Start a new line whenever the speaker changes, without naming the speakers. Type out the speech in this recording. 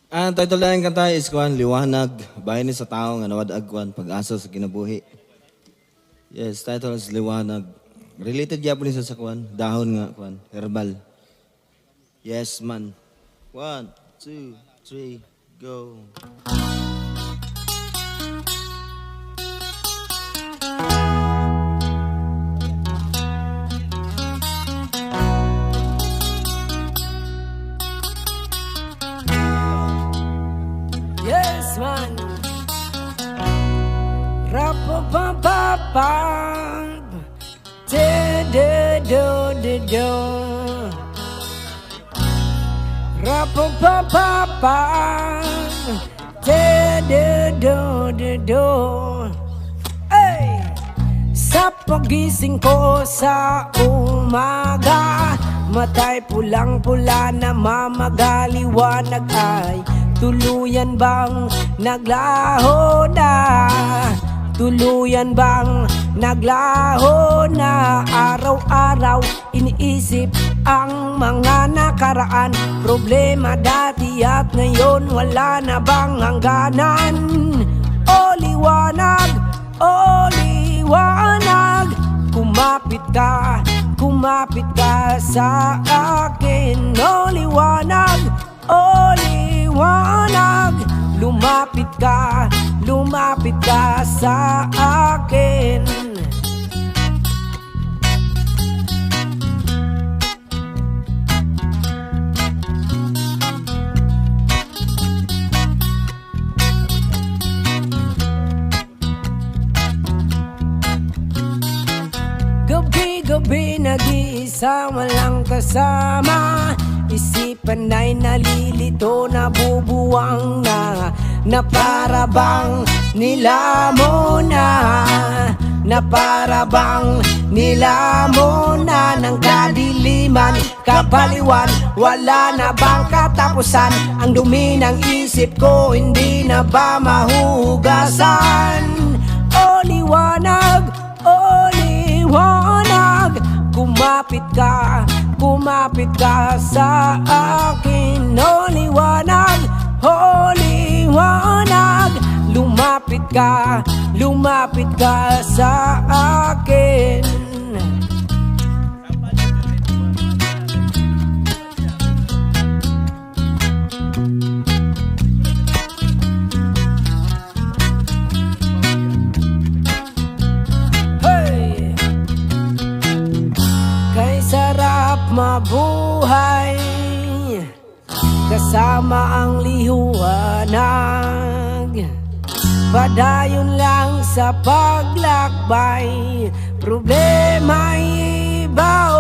Ang title na ng kanta is kuan Liwanag, bahin ni sa tao nga nawadag kuan pag-asa sa kinabuhi. Yes, title is Liwanag. Related gyapon ni sa kuan, dahon nga kuan, herbal. Yes man. 1, 2, 3, go.
Yes, man. Rap-a-pam-pam-pam. Do-do-do-do-do. Rap-a-pam-pam-pam. Do-do-do-do-do. Hey! Sa pagising ko sa umaga, matay pulang-pula na mamagaliwanag ay tuluyan bang naglaho na? Tuluyan bang naglaho na? Araw-araw iniisip ang mga nakaraan, problema dati at ngayon wala na bang hangganan? O liwanag, o liwanag, kumapit ka sa akin. O liwanag, o liwanag, lumapit ka sa akin. Gabi-gabi nag-iisa walang kasama, isipan ay nalilito, nabubuwang na para bang nilamon na para bang nilamon na ng kadiliman, kapaliwan, wala na bang katapusan? Ang dumi ng isip ko hindi na ba mahuhugasan? O liwanag, o liwanag, kumapit ka sa akin. O liwanag, o liwanag, lumapit ka sa akin. Hey! Kay sarap mabuhay kasama ang liwanag, padayon lang sa paglakbay, problema'y ibaw